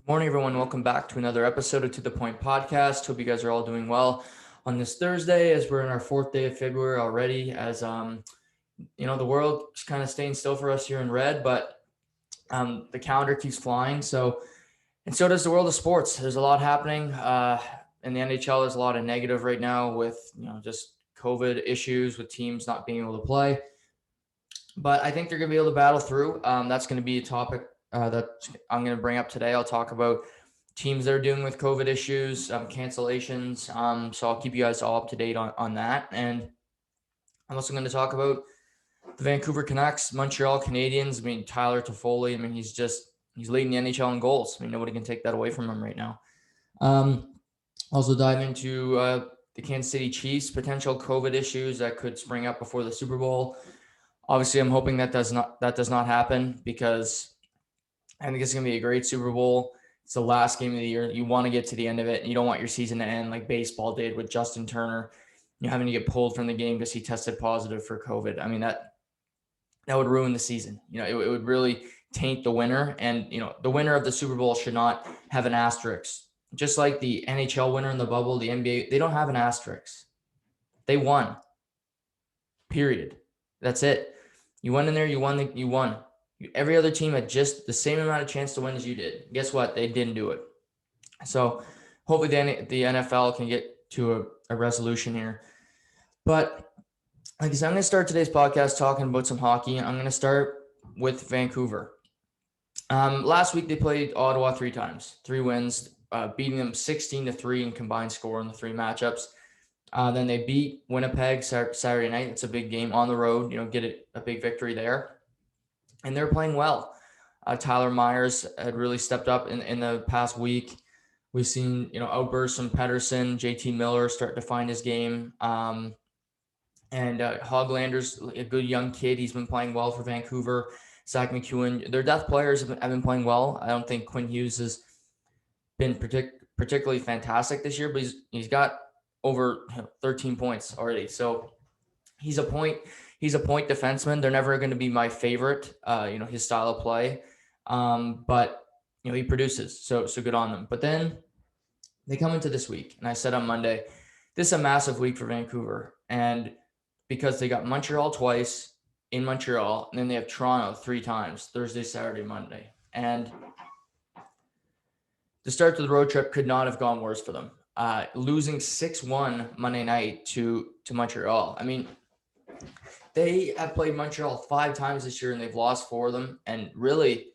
Morning, everyone. Welcome back to another episode of To The Point podcast. Hope you guys are all doing well on this Thursday, as we're in our fourth day of February already. As the world is kind of staying still for us here in red, but the calendar keeps flying. And so does the world of sports. There's a lot happening in the NHL. There's a lot of negative right now with just COVID issues with teams not being able to play. But I think they're going to be able to battle through. That's going to be a topic that I'm going to bring up today. I'll talk about teams that are dealing with COVID issues, cancellations. So I'll keep you guys all up to date on that. And I'm also going to talk about the Vancouver Canucks, Montreal Canadiens. I mean, Tyler Toffoli. I mean, he's leading the NHL in goals. I mean, nobody can take that away from him right now. Also dive into the Kansas City Chiefs, potential COVID issues that could spring up before the Super Bowl. Obviously, I'm hoping that does not happen, because I think it's going to be a great Super Bowl. It's the last game of the year. You want to get to the end of it. You don't want your season to end like baseball did with Justin Turner, having to get pulled from the game because he tested positive for COVID. I mean, that would ruin the season. It would really taint the winner. And, the winner of the Super Bowl should not have an asterisk. Just like the NHL winner in the bubble, the NBA, they don't have an asterisk. They won. Period. That's it. You went in there, you won. Every other team had just the same amount of chance to win as you did. Guess what? They didn't do it. So hopefully the NFL can get to a resolution here. But like I said, I'm going to start today's podcast talking about some hockey. I'm going to start with Vancouver. Last week they played Ottawa 3 times, 3 wins, beating them 16-3 in combined score in the 3 matchups. Then they beat Winnipeg Saturday night. It's a big game on the road, get a big victory there. And they're playing well. Tyler Myers had really stepped up in the past week. We've seen, outbursts from Pettersson, JT Miller start to find his game. And Hoglander's a good young kid. He's been playing well for Vancouver. Zach McEwen, their depth players have been playing well. I don't think Quinn Hughes has been particularly fantastic this year, but he's got over 13 points already. So he's a point defenseman. They're never going to be my favorite, his style of play. But he produces. So good on them. But then they come into this week, and I said on Monday, this is a massive week for Vancouver. And because they got Montreal twice in Montreal, and then they have Toronto 3 times, Thursday, Saturday, Monday. And the start to the road trip could not have gone worse for them. Losing 6-1 Monday night to Montreal. I mean, they have played Montreal 5 times this year, and they've lost 4 of them. And really,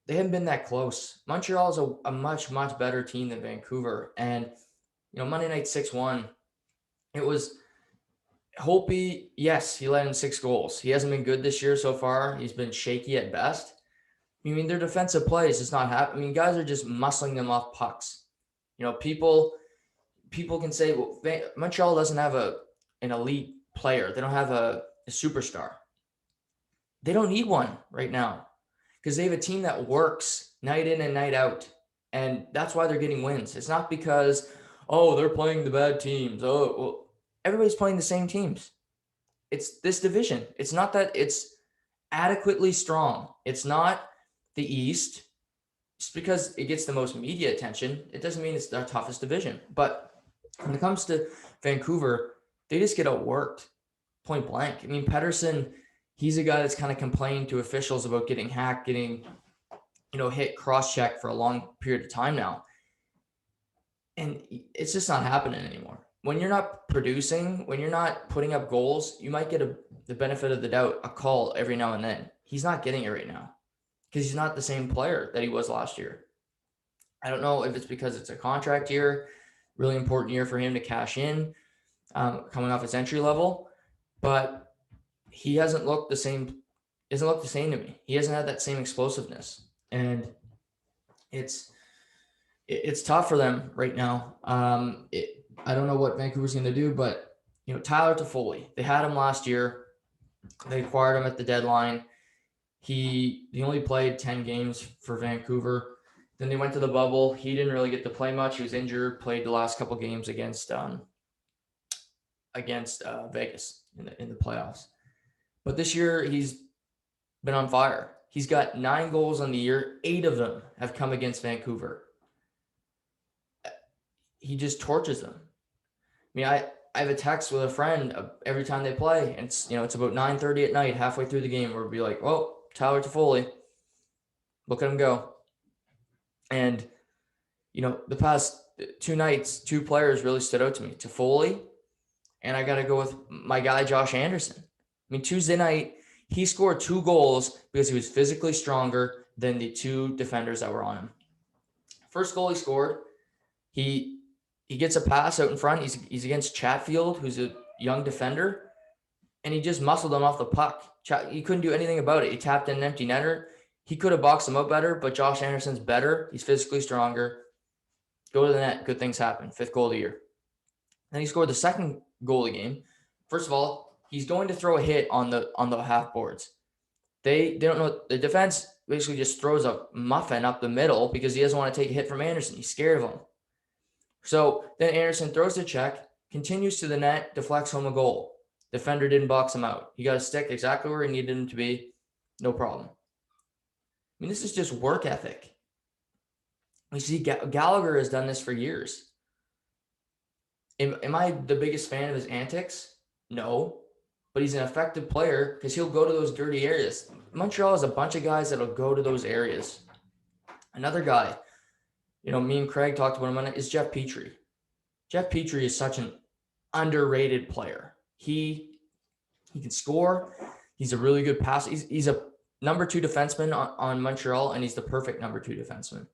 they haven't been that close. Montreal is a much, much better team than Vancouver. And, Monday night 6-1, it was Holtby. Yes, he let in 6 goals. He hasn't been good this year so far. He's been shaky at best. I mean, their defensive play is just not happening. I mean, guys are just muscling them off pucks. People can say, well, Montreal doesn't have an elite player. They don't have a superstar. They don't need one right now, because they have a team that works night in and night out. And that's why they're getting wins. It's not because, they're playing the bad teams. Everybody's playing the same teams. It's this division. It's not that it's adequately strong. It's not the East. Just because it gets the most media attention, it doesn't mean it's their toughest division. But when it comes to Vancouver, they just get outworked, point blank. I mean, Pettersson, he's a guy that's kind of complained to officials about getting hacked, getting, hit cross-check for a long period of time now. And it's just not happening anymore. When you're not producing, when you're not putting up goals, you might get the benefit of the doubt, a call every now and then. He's not getting it right now, because he's not the same player that he was last year. I don't know if it's because it's a contract year, really important year for him to cash in, coming off his entry level, but he hasn't looked the same. Doesn't look the same to me. He hasn't had that same explosiveness, and it's tough for them right now. I don't know what Vancouver's going to do, but Tyler Toffoli, they had him last year. They acquired him at the deadline. He only played 10 games for Vancouver. Then they went to the bubble. He didn't really get to play much. He was injured, played the last couple games against Vegas in the playoffs. But this year he's been on fire. He's got 9 goals on the year. 8 of them have come against Vancouver. He just torches them. I mean, I have a text with a friend every time they play, and it's about 9:30 at night, halfway through the game, where we'll be like, "Oh, Tyler Toffoli, look at him go." And the past 2 nights, 2 players really stood out to me: Toffoli, and I got to go with my guy Josh Anderson. I mean, Tuesday night he scored 2 goals because he was physically stronger than the 2 defenders that were on him. First goal he scored, he gets a pass out in front. He's against Chatfield, who's a young defender, and he just muscled him off the puck. He couldn't do anything about it. He tapped in an empty netter. He could have boxed him out better, but Josh Anderson's better. He's physically stronger. Go to the net. Good things happen. 5th goal of the year. Then he scored the second goal of the game. First of all, he's going to throw a hit on the half boards. They don't know. The defense basically just throws a muffin up the middle because he doesn't want to take a hit from Anderson. He's scared of him. So then Anderson throws the check, continues to the net, deflects home a goal. Defender didn't box him out. He got a stick exactly where he needed him to be. No problem. I mean, this is just work ethic. We see Gallagher has done this for years. Am I the biggest fan of his antics? No. But he's an effective player because he'll go to those dirty areas. Montreal has a bunch of guys that'll go to those areas. Another guy, me and Craig talked about him on it, is Jeff Petrie. Jeff Petrie is such an underrated player. He can score. He's a really good passer. He's a number 2 defenseman on Montreal, and he's the perfect number 2 defenseman.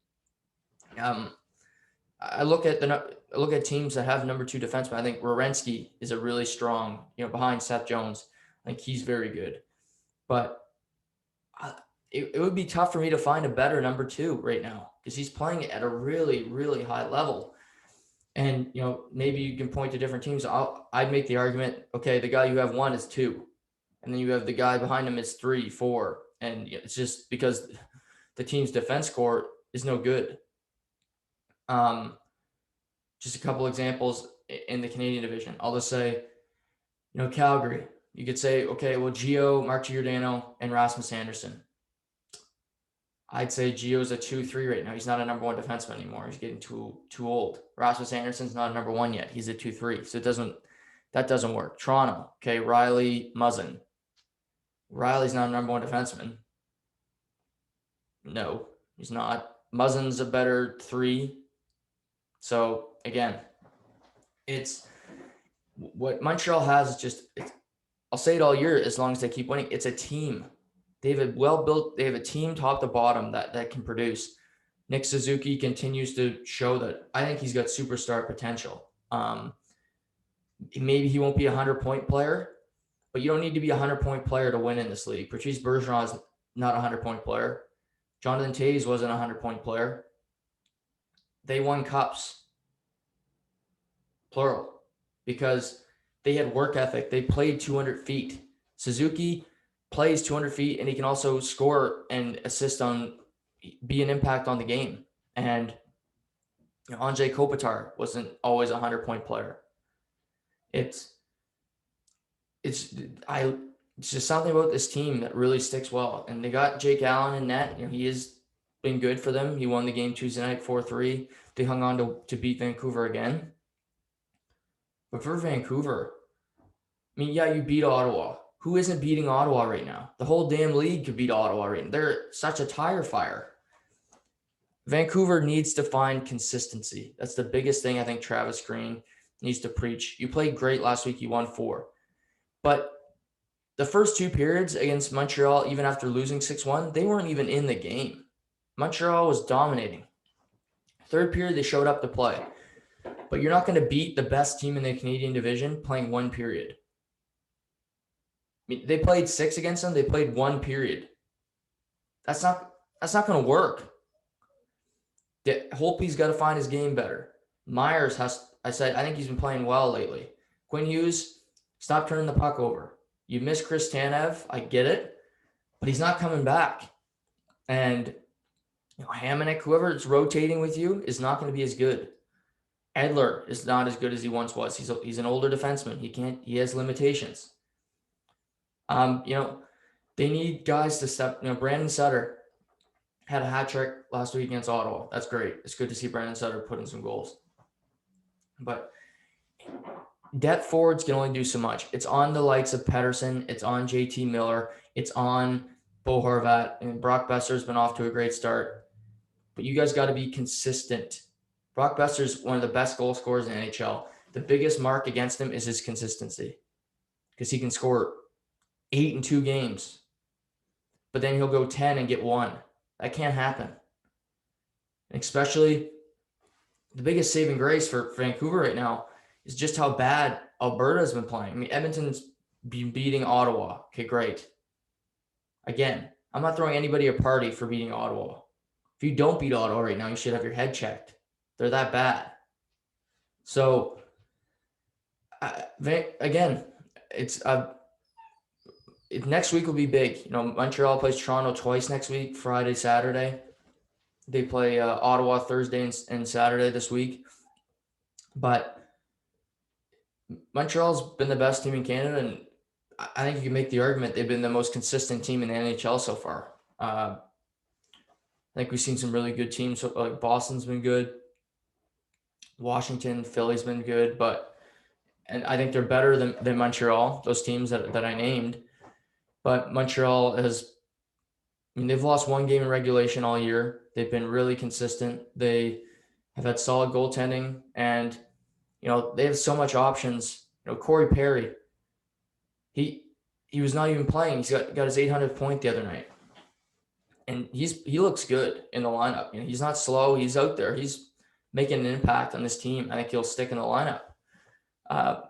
I look at teams that have number 2 defenseman. I think Werenski is a really strong, behind Seth Jones. I think he's very good. But it would be tough for me to find a better number 2 right now because he's playing at a really, really high level. And, maybe you can point to different teams. I'd make the argument, okay, the guy you have 1 is 2. And then you have the guy behind him is 3, 4. And it's just because the team's defense core is no good. Just a couple examples in the Canadian division. I'll just say, Calgary. You could say, okay, well, Gio, Mark Giordano, and Rasmus Anderson. I'd say Gio's a 2-3 right now. He's not a number 1 defenseman anymore. He's getting too old. Rasmus Anderson's not a number 1 yet. He's a 2-3. So that doesn't work. Toronto. Okay, Riley, Muzzin. Riley's not a number 1 defenseman. No, he's not. Muzzin's a better 3. So again, it's what Montreal has is just, I'll say it all year as long as they keep winning. It's a team. They have a team top to bottom that can produce. Nick Suzuki continues to show that. I think he's got superstar potential. Maybe he won't be a 100-point player, but you don't need to be a 100-point player to win in this league. Patrice Bergeron is not a 100-point player. Jonathan Toews wasn't a 100-point player. They won cups, plural, because they had work ethic. They played 200 feet. Suzuki plays 200 feet, and he can also score and assist be an impact on the game. And Andrei Kopitar wasn't always a 100-point player. It's just something about this team that really sticks well. And they got Jake Allen in net. He has been good for them. He won the game Tuesday night 4-3. They hung on to beat Vancouver again. But for Vancouver, I mean, yeah, you beat Ottawa. Who isn't beating Ottawa right now? The whole damn league could beat Ottawa right now. They're such a tire fire. Vancouver needs to find consistency. That's the biggest thing I think Travis Green needs to preach. You played great last week. You won 4. But the first 2 periods against Montreal, even after losing 6-1, they weren't even in the game. Montreal was dominating. Third period, they showed up to play. But you're not going to beat the best team in the Canadian division playing 1 period. I mean, they played 6 against them. They played 1 period. That's not going to work. Holtby's got to find his game better. Myers I think he's been playing well lately. Quinn Hughes, stop turning the puck over. You miss Chris Tanev, I get it, but he's not coming back. And Hamonic, whoever is rotating with you, is not going to be as good. Edler is not as good as he once was. He's an older defenseman. He has limitations. The They need guys to step. Brandon Sutter had a hat trick last week against Ottawa. That's great. It's good to see Brandon Sutter put in some goals. But depth forwards can only do so much. It's on the likes of Pettersson. It's on JT Miller. It's on Bo Horvat. And Brock Besser's been off to a great start. But you guys got to be consistent. Brock Besser's one of the best goal scorers in the NHL. The biggest mark against him is his consistency, because he can score 8 in 2 games, but then he'll go 10 and get 1. That can't happen. And especially the biggest saving grace for Vancouver right now is just how bad Alberta's been playing. I mean, Edmonton's been beating Ottawa. Okay, great. Again, I'm not throwing anybody a party for beating Ottawa. If you don't beat Ottawa right now, you should have your head checked. They're that bad. So, again, next week will be big. Montreal plays Toronto twice next week, Friday, Saturday. They play Ottawa Thursday and Saturday this week. But Montreal's been the best team in Canada, and I think you can make the argument they've been the most consistent team in the NHL so far. I think we've seen some really good teams. Like Boston's been good. Washington, Philly's been good, and I think they're better than Montreal, those teams that I named. But Montreal they've lost 1 game in regulation all year. They've been really consistent. They have had solid goaltending, and they have so much options. Corey Perry, he was not even playing. He's got his 800th point the other night, and he looks good in the lineup. He's not slow. He's out there. He's making an impact on this team. I think he'll stick in the lineup.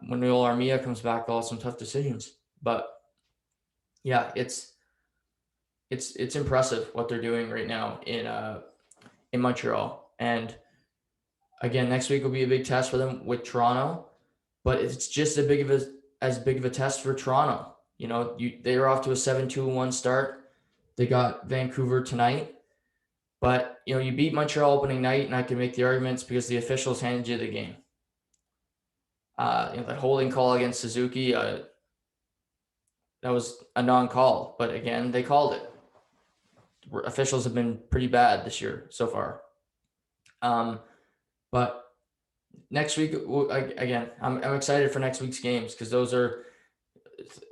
When Noel Armia comes back, they'll have some tough decisions. But yeah, it's impressive what they're doing right now in Montreal. And again, next week will be a big test for them with Toronto, but it's just as big of a test for Toronto. They were off to a 7-2-1 start. They got Vancouver tonight, but you beat Montreal opening night, and I can make the arguments because the officials handed you the game. That holding call against Suzuki, that was a non-call, but again, they called it. Officials have been pretty bad this year so far. But next week, again, I'm excited for next week's games, because those are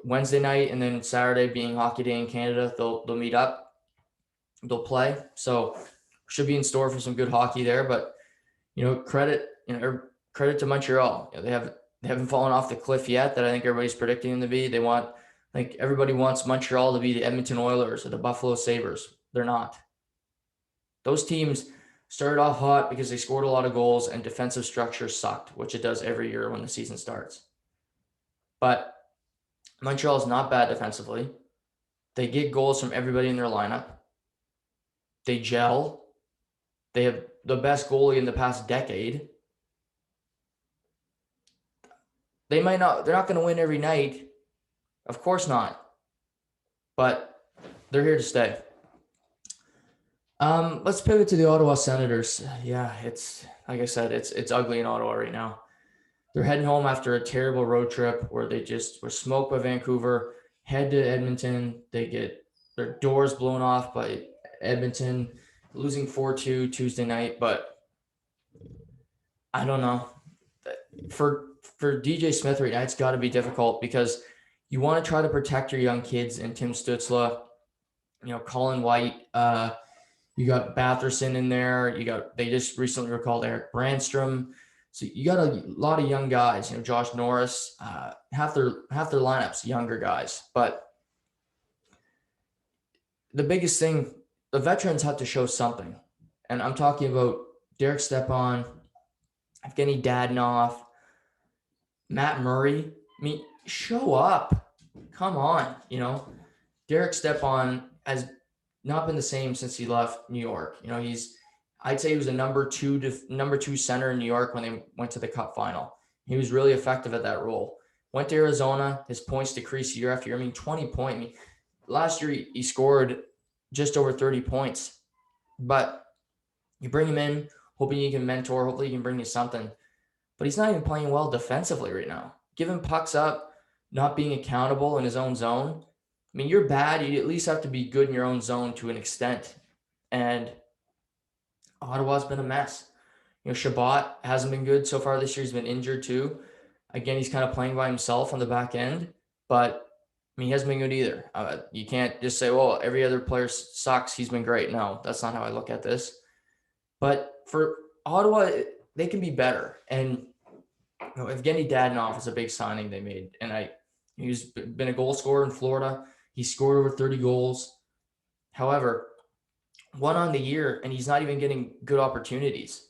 Wednesday night and then Saturday being Hockey Day in Canada. They'll meet up, they'll play. So should be in store for some good hockey there. But credit to Montreal. They haven't fallen off the cliff yet that I think everybody's predicting them to be. I think everybody wants Montreal to be the Edmonton Oilers or the Buffalo Sabres. They're not. Those teams started off hot because they scored a lot of goals and defensive structure sucked, which it does every year when the season starts. But Montreal is not bad defensively. They get goals from everybody in their lineup. They gel. They have the best goalie in the past decade. They're not going to win every night. Of course not. But they're here to stay. Let's pivot to the Ottawa Senators. Yeah, it's like I said, it's ugly in Ottawa right now. They're heading home after a terrible road trip where they just were smoked by Vancouver, head to Edmonton. They get their doors blown off by Edmonton, losing 4-2 Tuesday night. But I don't know. For DJ Smith right now, it's got to be difficult because you want to try to protect your young kids and Tim Stützle, Colin White. You got Batherson in there. They just recently recalled Eric Brandstrom. So you got a lot of young guys, Josh Norris, half their lineups, younger guys. But the biggest thing, the veterans have to show something. And I'm talking about Derek Stepan, Evgeny Dadonov, Matt Murray. I mean, show up. Come on, Derek Stepan has not been the same since he left New York. I'd say he was a number two center in New York when they went to the Cup final. He was really effective at that role. Went to Arizona, his points decreased year after year. 20 points. Last year he scored just over 30 points. But you bring him in, hoping you can mentor, hopefully he can bring you something. But he's not even playing well defensively right now. Giving pucks up, not being accountable in his own zone. I mean, you're bad. You at least have to be good in your own zone to an extent. And Ottawa's been a mess. Shabbat hasn't been good so far this year. He's been injured too. Again, he's kind of playing by himself on the back end, but I mean, he hasn't been good either. You can't just say, well, every other player sucks. He's been great. No, that's not how I look at this. But for Ottawa, they can be better. And Evgeny Dadonov is a big signing they made. And he's been a goal scorer in Florida. He scored over 30 goals. However, one on the year, and he's not even getting good opportunities.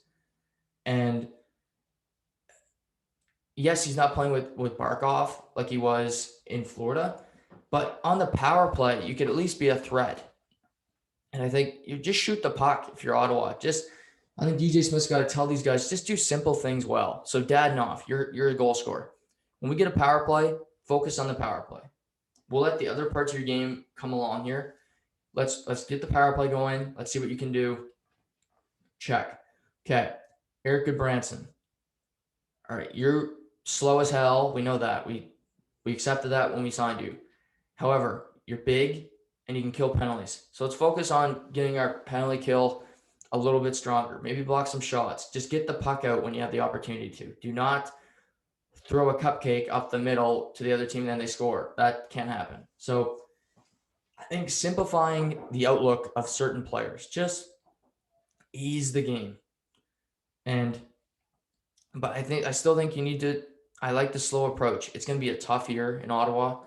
And yes, he's not playing with Barkov like he was in Florida, but on the power play, you could at least be a threat. And I think you just shoot the puck if you're Ottawa. I think DJ Smith's got to tell these guys, just do simple things well. So Dadonov, you're a goal scorer. When we get a power play, focus on the power play. We'll let the other parts of your game come along here. Let's get the power play going. Let's see what you can do. Check. Okay. Eric Goodbranson. All right. You're slow as hell. We know that. We accepted that when we signed you. However, you're big and you can kill penalties. So let's focus on getting our penalty kill a little bit stronger. Maybe block some shots. Just get the puck out when you have the opportunity to. Do not throw a cupcake up the middle to the other team and then they score. That can't happen. So I think simplifying the outlook of certain players, just ease the game. But I still think you need to, I like the slow approach. It's going to be a tough year in Ottawa.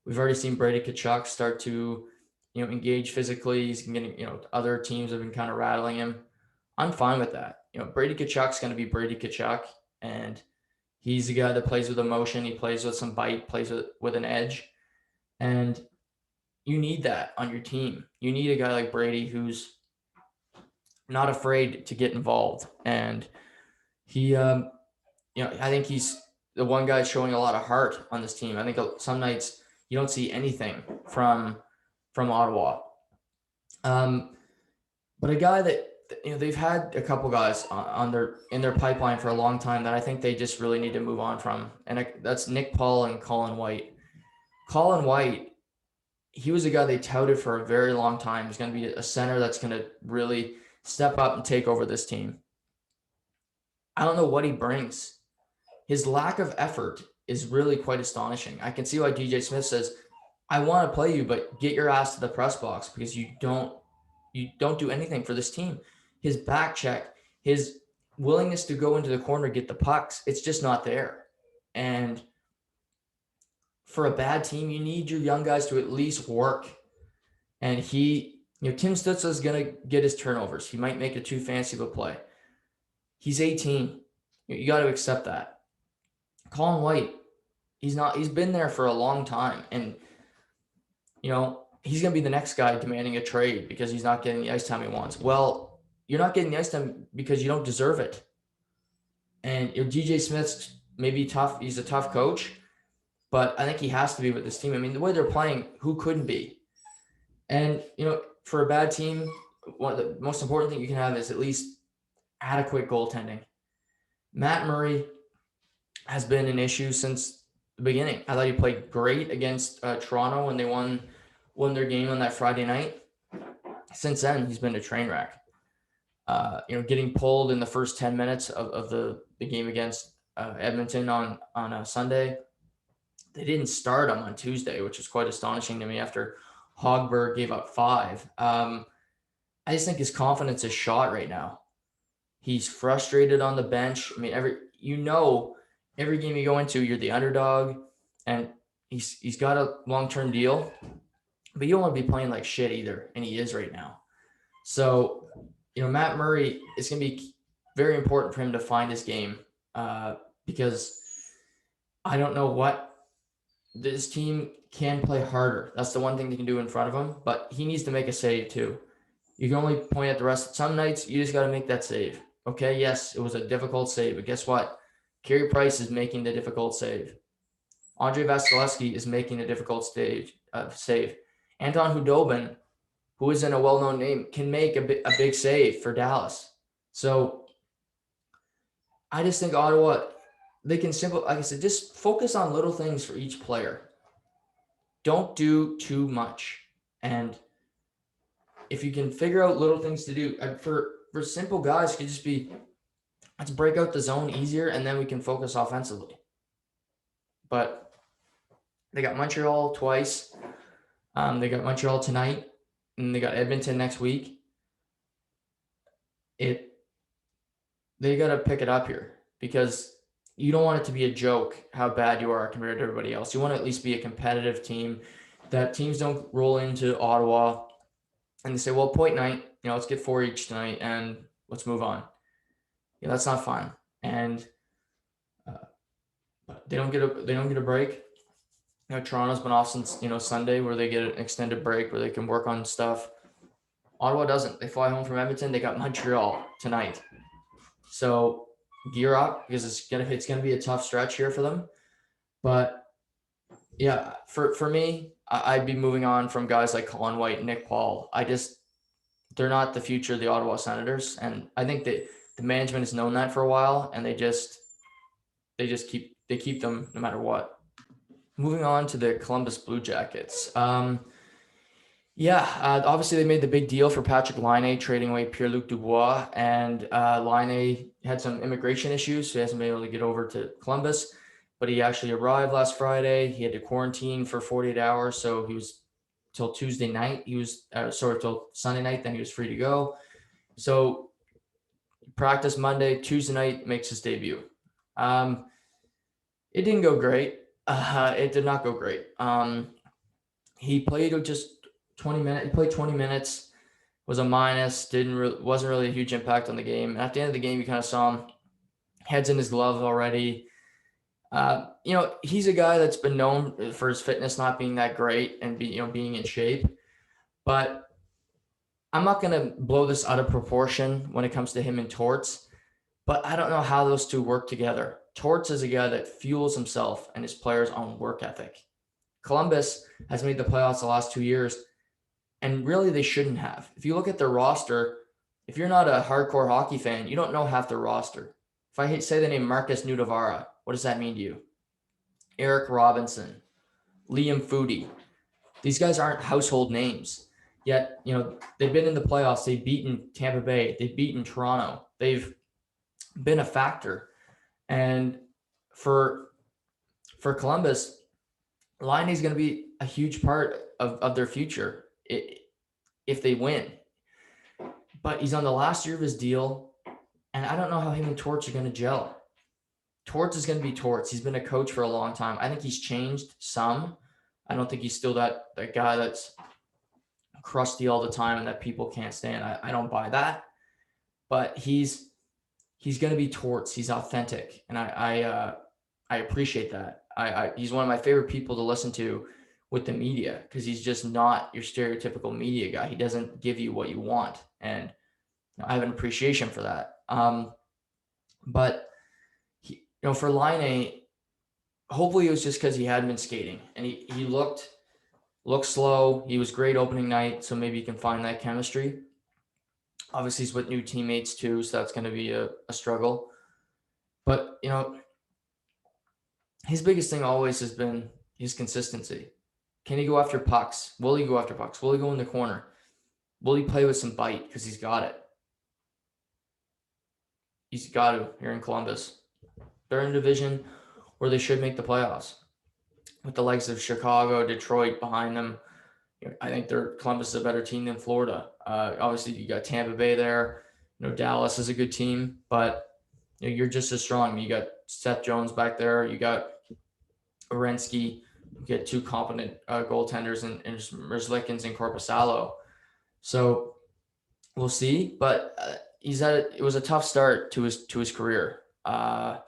We've already seen Brady Tkachuk start to, engage physically. He's getting, other teams have been kind of rattling him. I'm fine with that. Brady Tkachuk's going to be Brady Tkachuk, and he's a guy that plays with emotion. He plays with some bite, plays with an edge, and you need that on your team. You need a guy like Brady who's not afraid to get involved, and he, I think he's the one guy showing a lot of heart on this team. I think some nights you don't see anything from Ottawa. But a guy that, they've had a couple guys in their pipeline for a long time that I think they just really need to move on from. And that's Nick Paul and Colin White. Colin White, he was a guy they touted for a very long time. He's going to be a center that's going to really step up and take over this team. I don't know what he brings. His lack of effort is really quite astonishing. I can see why DJ Smith says, I want to play you, but get your ass to the press box because you don't do anything for this team. His back check, his willingness to go into the corner, get the pucks, it's just not there. And for a bad team, you need your young guys to at least work. And Tim Stützle is going to get his turnovers. He might make it too fancy of a play. He's 18. You got to accept that. Colin White, he's been there for a long time. And, he's going to be the next guy demanding a trade because he's not getting the ice time he wants. Well, you're not getting the ice time because you don't deserve it. And DJ Smith's maybe tough. He's a tough coach, but I think he has to be with this team. I mean, the way they're playing, who couldn't be? And, for a bad team, one of the most important thing you can have is at least adequate goaltending. Matt Murray has been an issue since the beginning. I thought he played great against Toronto when they won their game on that Friday night. Since then, he's been a train wreck. Getting pulled in the first 10 minutes of the game against Edmonton on a Sunday. They didn't start him on Tuesday, which is quite astonishing to me after Hogberg gave up 5. I just think his confidence is shot right now. He's frustrated on the bench. I mean, every game you go into, you're the underdog, and he's got a long-term deal, but you don't want to be playing like shit either, and he is right now. So, Matt Murray, it's going to be very important for him to find his game because I don't know what this team can play harder. That's the one thing they can do in front of him, but he needs to make a save too. You can only point at the rest. Some nights you just got to make that save. Okay, yes, it was a difficult save, but guess what? Carey Price is making the difficult save. Andrei Vasilevsky is making a difficult save. Anton Khudobin, who isn't a well-known name, can make a big save for Dallas. So I just think Ottawa, they can like I said, just focus on little things for each player. don't do too much. And if you can figure out little things to do for simple guys, it could just be, let's break out the zone easier, and then we can focus offensively. But they got Montreal twice. They got Montreal tonight, and they got Edmonton next week. They got to pick it up here, because you don't want it to be a joke how bad you are compared to everybody else. You want to at least be a competitive team, that teams don't roll into Ottawa and they say, well, point night, let's get 4 each tonight and let's move on. That's not fun. And they don't get a break. Toronto's been off since Sunday, where they get an extended break where they can work on stuff. Ottawa doesn't. They fly home from Edmonton. They got Montreal tonight. So gear up, because it's gonna be a tough stretch here for them. But yeah, for me, I'd be moving on from guys like Colin White and Nick Paul. They're not the future of the Ottawa Senators, and I think that the management has known that for a while, and they keep them no matter what. Moving on to the Columbus Blue Jackets. Obviously they made the big deal for Patrick Laine, trading away Pierre-Luc Dubois, and Laine had some immigration issues, so he hasn't been able to get over to Columbus, but he actually arrived last Friday. He had to quarantine for 48 hours, so he was till Tuesday night. He was till Sunday night, then he was free to go. So practice Monday, Tuesday night makes his debut. It didn't go great. It did not go great. He played just 20 minutes. He played 20 minutes, was a minus, wasn't really a huge impact on the game. And at the end of the game, you kind of saw him heads in his gloves already. He's a guy that's been known for his fitness not being that great and being in shape. But I'm not going to blow this out of proportion when it comes to him and Torts, but I don't know how those two work together. Torts is a guy that fuels himself and his players on work ethic. Columbus has made the playoffs the last 2 years, and really they shouldn't have. If you look at their roster, if you're not a hardcore hockey fan, you don't know half their roster. If I say the name Marcus Nudavara, what does that mean to you? Eric Robinson, Liam Foudy. These guys aren't household names. Yet, they've been in the playoffs. They've beaten Tampa Bay. They've beaten Toronto. They've been a factor. And for Columbus, Laine is going to be a huge part of their future if they win. But he's on the last year of his deal, and I don't know how him and Torts are going to gel. Torts is going to be Torts. He's been a coach for a long time. I think he's changed some. I don't think he's still that guy that's crusty all the time and that people can't stand. I don't buy that. But he's going to be Torts. He's authentic, and I appreciate that. He's one of my favorite people to listen to with the media, because he's just not your stereotypical media guy. He doesn't give you what you want, and I have an appreciation for that. But for Laine, hopefully it was just because he hadn't been skating, and he looked slow. He was great opening night, so maybe you can find that chemistry. Obviously, he's with new teammates too, so that's going to be a struggle. But his biggest thing always has been his consistency. Can he go after pucks? Will he go after pucks? Will he go in the corner? Will he play with some bite? Because he's got it. He's got to here in Columbus. They're in a division where they should make the playoffs, with the likes of Chicago, Detroit behind them. I think Columbus is a better team than Florida. Obviously, you got Tampa Bay there. Dallas is a good team, but you're just as strong. You got Seth Jones back there. You got Orensky. You get two competent goaltenders in Merzlikins and Korpisalo. So we'll see. But it was a tough start to his career. But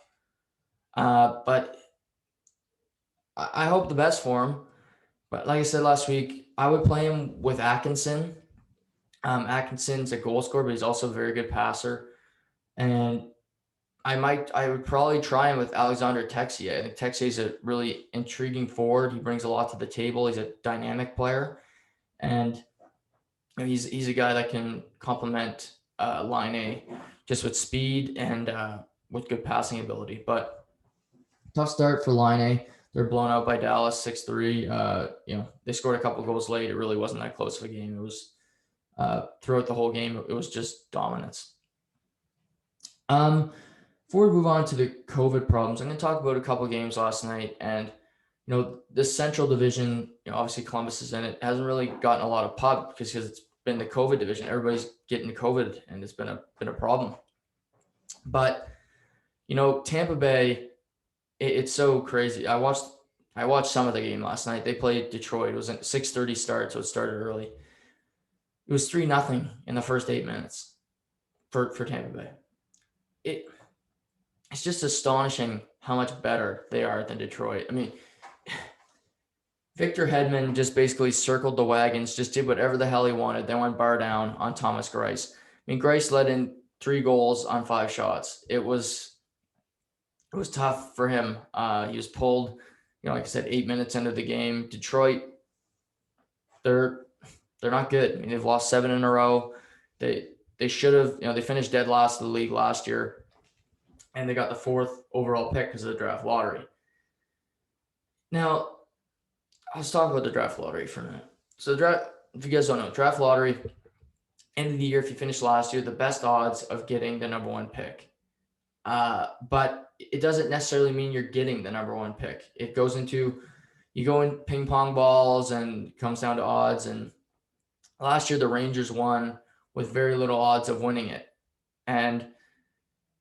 I hope the best for him. But like I said last week, I would play him with Atkinson. Atkinson's a goal scorer, but he's also a very good passer. And I would probably try him with Alexander Texier. I think Texier is a really intriguing forward. He brings a lot to the table. He's a dynamic player, and he's a guy that can complement Laine just with speed and with good passing ability. But tough start for Laine. they're blown out by Dallas 6-3. They scored a couple goals late. It really wasn't that close of a game. It was throughout the whole game, it was just dominance. Before we move on to the COVID problems, I'm going to talk about a couple of games last night. And, the Central Division, obviously Columbus is in it, hasn't really gotten a lot of pub because it's been the COVID division. Everybody's getting COVID, and it's been a problem. But, Tampa Bay, it's so crazy. I watched some of the game last night. They played Detroit. It was a 6:30 start, so it started early. It was 3-0 in the first 8 minutes for Tampa Bay. It's just astonishing how much better they are than Detroit. I mean, Victor Hedman just basically circled the wagons, just did whatever the hell he wanted, then went bar down on Thomas Greiss. I mean, Greiss led in 3 goals on 5 shots. It was tough for him. He was pulled, like I said, 8 minutes into the game. Detroit, they're not good. I mean, they've lost 7 in a row. They should have, they finished dead last of the league last year, and they got the 4th overall pick because of the draft lottery. Now, let's talk about the draft lottery for a minute. So if you guys don't know, draft lottery, end of the year, if you finish last year, the best odds of getting the number 1 pick. But it doesn't necessarily mean you're getting the number 1 pick. It goes into, you go in ping pong balls and it comes down to odds. And last year, the Rangers won with very little odds of winning it. And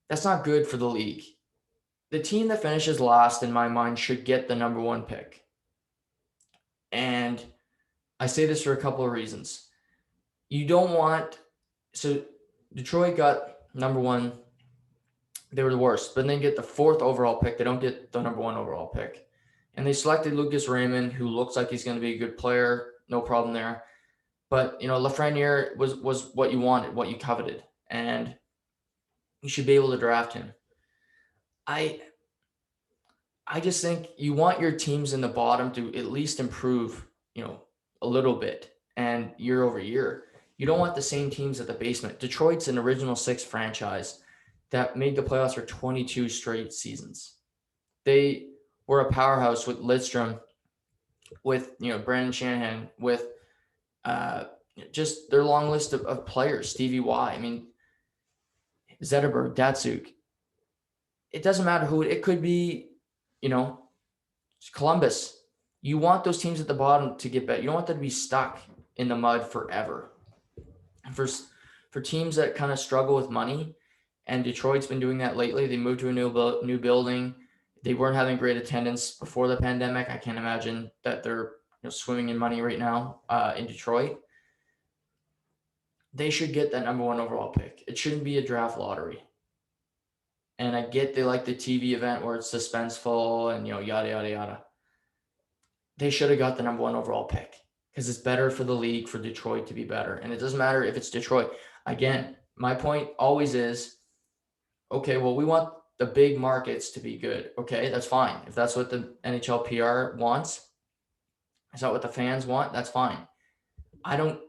that's not good for the league. The team that finishes last, in my mind, should get the number 1 pick. And I say this for a couple of reasons. So Detroit got number 1. They were the worst, but then they get the 4th overall pick. They don't get the number 1 overall pick. And they selected Lucas Raymond, who looks like he's going to be a good player. No problem there. But, Lafreniere was what you wanted, what you coveted. And you should be able to draft him. I just think you want your teams in the bottom to at least improve, a little bit and year over year. You don't want the same teams at the basement. Detroit's an original 6 franchise that made the playoffs for 22 straight seasons. They were a powerhouse with Lidstrom, with, Brandon Shanahan, with just their long list of players, Stevie Y. I mean, Zetterberg, Datsuk. It doesn't matter who it could be, Columbus. You want those teams at the bottom to get better. You don't want them to be stuck in the mud forever. And for teams that kind of struggle with money, and Detroit's been doing that lately. They moved to a new building. They weren't having great attendance before the pandemic. I can't imagine that they're swimming in money right now in Detroit. They should get that number 1 overall pick. It shouldn't be a draft lottery. And I get they like the TV event where it's suspenseful and, yada, yada, yada. They should have got the number 1 overall pick because it's better for the league for Detroit to be better. And it doesn't matter if it's Detroit. Again, my point always is, okay, well, we want the big markets to be good. Okay, that's fine. If that's what the NHL PR wants, is that what the fans want? That's fine. I don't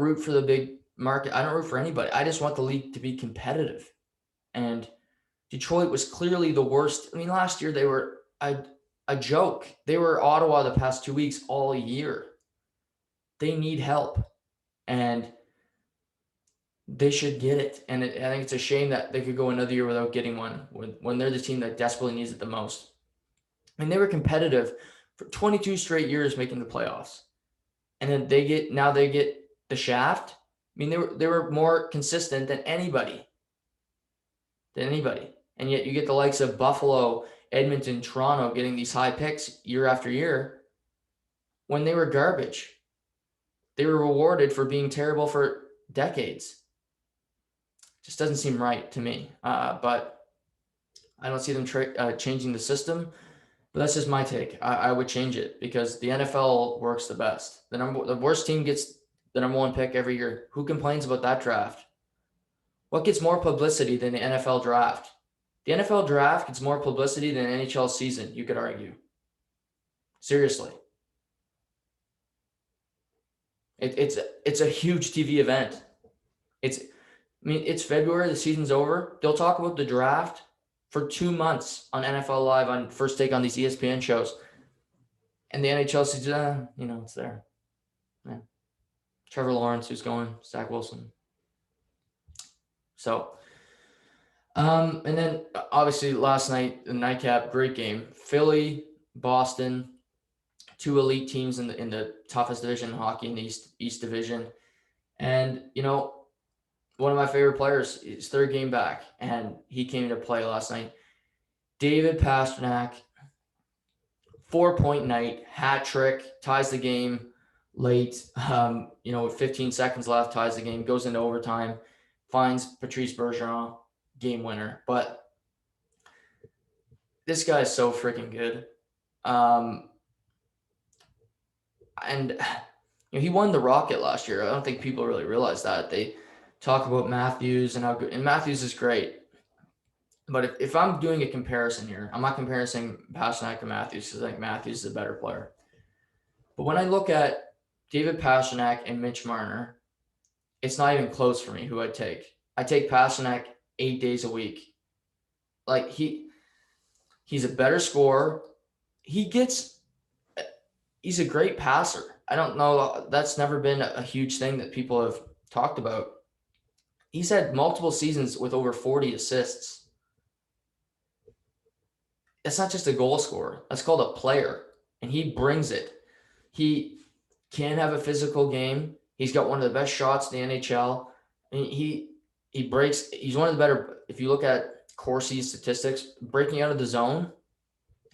root for the big market. I don't root for anybody. I just want the league to be competitive. And Detroit was clearly the worst. I mean, last year they were a joke. They were Ottawa the past 2 weeks all year. They need help. And they should get it. And I think it's a shame that they could go another year without getting one when they're the team that desperately needs it the most. I mean, they were competitive for 22 straight years making the playoffs. And then they get the shaft. I mean, they were more consistent than anybody. And yet you get the likes of Buffalo, Edmonton, Toronto getting these high picks year after year when they were garbage. They were rewarded for being terrible for decades. Just doesn't seem right to me. But I don't see them changing the system. But that's just my take. I would change it because the NFL works the best. The worst team gets the number 1 pick every year. Who complains about that draft? What gets more publicity than the NFL draft? The NFL draft gets more publicity than NHL season, you could argue. Seriously. It's a huge TV event. It's February, the season's over. They'll talk about the draft for 2 months on NFL Live on First Take on these ESPN shows. And the NHL says, it's there. Yeah. Trevor Lawrence, who's going, Zach Wilson. So, and then obviously last night, the nightcap, great game. Philly, Boston, two elite teams in the toughest division in hockey in the East Division. And, one of my favorite players is third game back, and he came to play last night. David Pastrnak, 4-point night, hat trick, ties the game late. With 15 seconds left, ties the game, goes into overtime, finds Patrice Bergeron, game winner. But this guy is so freaking good. And he won the Rocket last year. I don't think people really realize that. They talk about Matthews and how good, and Matthews is great. But if I'm doing a comparison here, I'm not comparing Pastrnak to Matthews because I think Matthews is a better player. But when I look at David Pastrnak and Mitch Marner, it's not even close for me who I'd take. I take Pastrnak 8 days a week. Like he's a better scorer. He's a great passer. I don't know. That's never been a huge thing that people have talked about. He's had multiple seasons with over 40 assists. It's not just a goal scorer. That's called a player, and he brings it. He can have a physical game. He's got one of the best shots in the NHL. And he breaks. He's one of the better. If you look at Corsi's statistics, breaking out of the zone,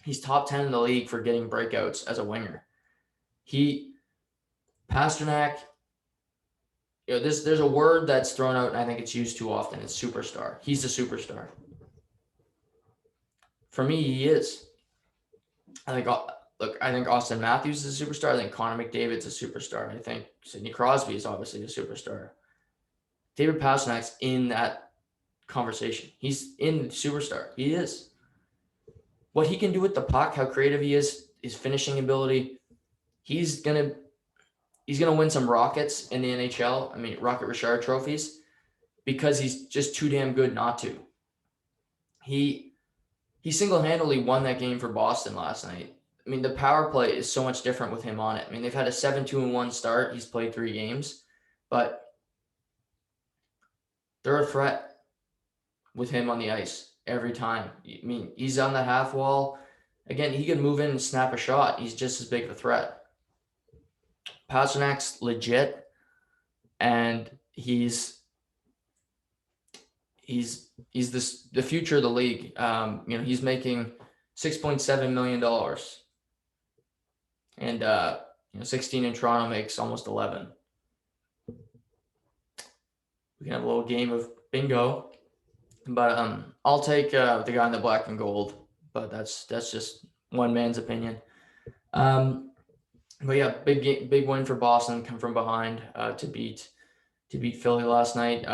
he's top 10 in the league for getting breakouts as a winger. Pastrnak, there's a word that's thrown out, and I think it's used too often. It's superstar. He's a superstar. For me, he is. I think Austin Matthews is a superstar. I think Connor McDavid's a superstar. I think Sidney Crosby is obviously a superstar. David Pastrnak's in that conversation. He's in superstar. He is. What he can do with the puck, how creative he is, his finishing ability. He's gonna win some Rockets in the NHL. I mean, Rocket Richard trophies, because he's just too damn good not to. He single-handedly won that game for Boston last night. I mean, the power play is so much different with him on it. I mean, they've had a 7-2-1 start. He's played 3 games, but they're a threat with him on the ice every time. I mean, he's on the half wall. Again, he can move in and snap a shot. He's just as big of a threat. Pasternak's legit, and he's the future of the league. He's making $6.7 million, and 16 in Toronto makes almost 11. We can have a little game of bingo, but I'll take the guy in the black and gold. But that's just one man's opinion. But yeah, big win for Boston. Come from behind to beat Philly last night.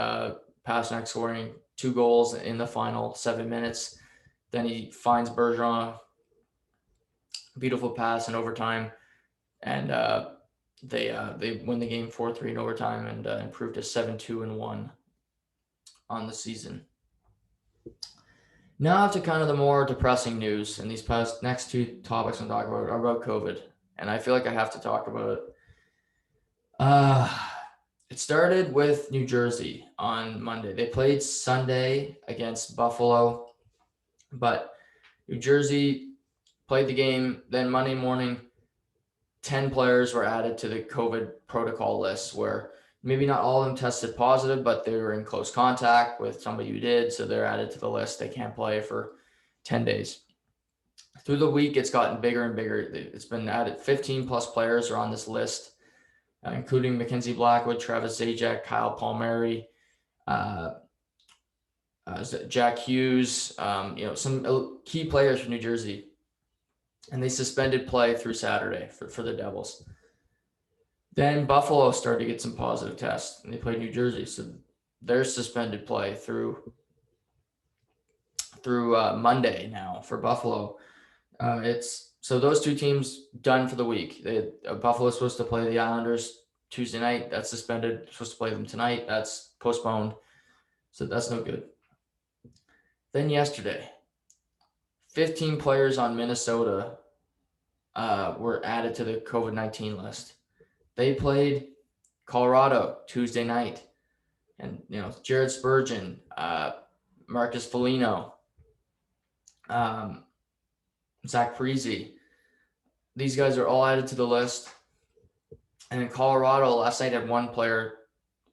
Pastrnak scoring 2 goals in the final 7 minutes. Then he finds Bergeron, beautiful pass in overtime, and they win the game 4-3 in overtime and improved to 7-2-1 on the season. Now to kind of the more depressing news, and these next 2 topics I'm talking about are about COVID, and I feel like I have to talk about it. It started with New Jersey on Monday. They played Sunday against Buffalo, but New Jersey played the game. Then Monday morning, 10 players were added to the COVID protocol list, where maybe not all of them tested positive, but they were in close contact with somebody who did. So they're added to the list. They can't play for 10 days. Through the week, it's gotten bigger and bigger. It's been added. 15 plus players are on this list, including Mackenzie Blackwood, Travis Zajac, Kyle Palmieri, Jack Hughes, some key players from New Jersey. And they suspended play through Saturday for the Devils. Then Buffalo started to get some positive tests, and they played New Jersey. So they're suspended play through Monday now for Buffalo. So those 2 teams done for the week. Buffalo's supposed to play the Islanders Tuesday night. That's suspended. Supposed to play them tonight. That's postponed. So that's no good. Then yesterday, 15 players on Minnesota were added to the COVID-19 list. They played Colorado Tuesday night, and Jared Spurgeon, Marcus Foligno, Zach Parise. These guys are all added to the list. And in Colorado, last night had one player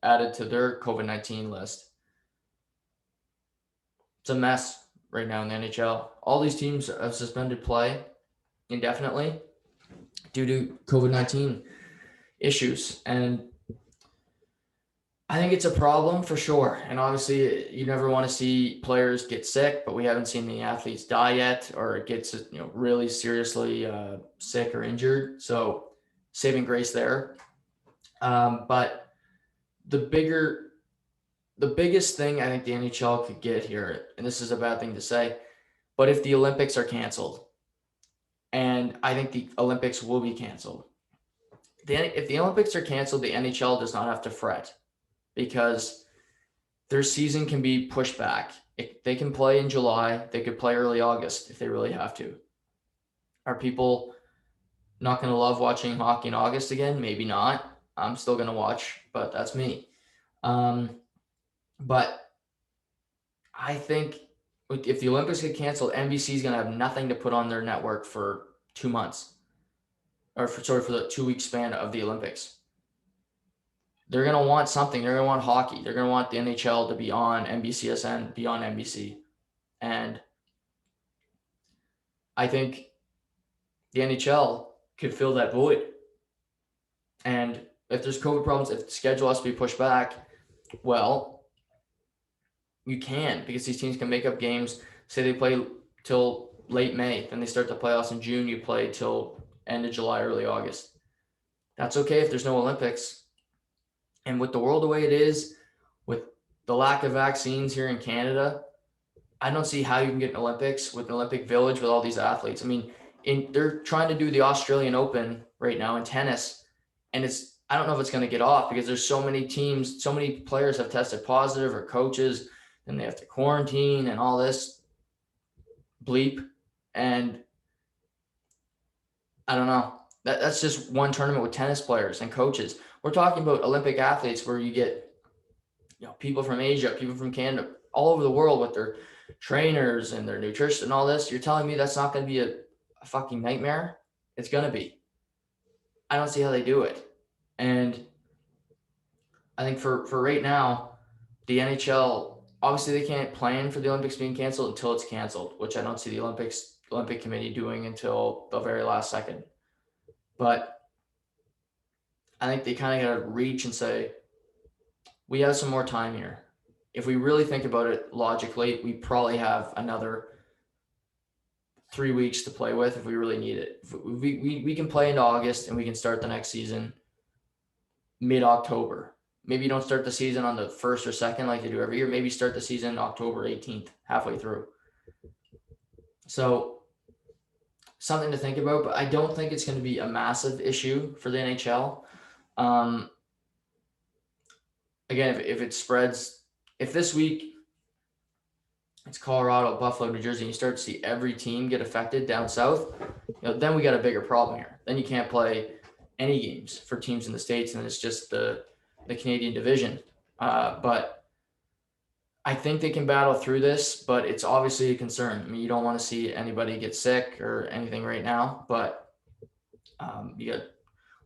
added to their COVID-19 list. It's a mess right now in the NHL. All these teams have suspended play indefinitely due to COVID-19 issues. And I think it's a problem for sure. And obviously you never want to see players get sick, but we haven't seen the athletes die yet or get really seriously sick or injured. So saving grace there. But the biggest thing I think the NHL could get here, and this is a bad thing to say, but if the Olympics are canceled, and I think the Olympics will be canceled, if the Olympics are canceled, the NHL does not have to fret because their season can be pushed back. They can play in July. They could play early August if they really have to. Are people not going to love watching hockey in August again? Maybe not. I'm still going to watch, but that's me. But I think if the Olympics get canceled, NBC is going to have nothing to put on their network for 2 months, or for the 2-week span of the Olympics. They're going to want something. They're going to want hockey. They're going to want the NHL to be on NBCSN, be on NBC. And I think the NHL could fill that void. And if there's COVID problems, if the schedule has to be pushed back, well, you can, because these teams can make up games. Say they play till late May, then they start the playoffs in June. You play till end of July, early August. That's okay if there's no Olympics. And with the world the way it is, with the lack of vaccines here in Canada, I don't see how you can get an Olympics with an Olympic Village with all these athletes. I mean, they're trying to do the Australian Open right now in tennis, and I don't know if it's going to get off because there's so many teams, so many players have tested positive, or coaches, and they have to quarantine and all this bleep. And I don't know. That's just one tournament with tennis players and coaches. We're talking about Olympic athletes where you get people from Asia, people from Canada, all over the world with their trainers and their nutrition and all this. You're telling me that's not going to be a fucking nightmare? It's going to be. I don't see how they do it. And I think for right now, the NHL, obviously they can't plan for the Olympics being canceled until it's canceled, which I don't see the Olympic Committee doing until the very last second. But I think they kind of got to reach and say, we have some more time here. If we really think about it logically, we probably have another 3 weeks to play with if we really need it. We can play into August and we can start the next season mid-October. Maybe you don't start the season on the 1st or 2nd like you do every year. Maybe start the season October 18th, halfway through. So something to think about, but I don't think it's going to be a massive issue for the NHL. Again, if it spreads, if this week it's Colorado, Buffalo, New Jersey, and you start to see every team get affected down south, then we got a bigger problem here. Then you can't play any games for teams in the States, and it's just the Canadian division. But I think they can battle through this, but it's obviously a concern. I mean, you don't want to see anybody get sick or anything right now, but you got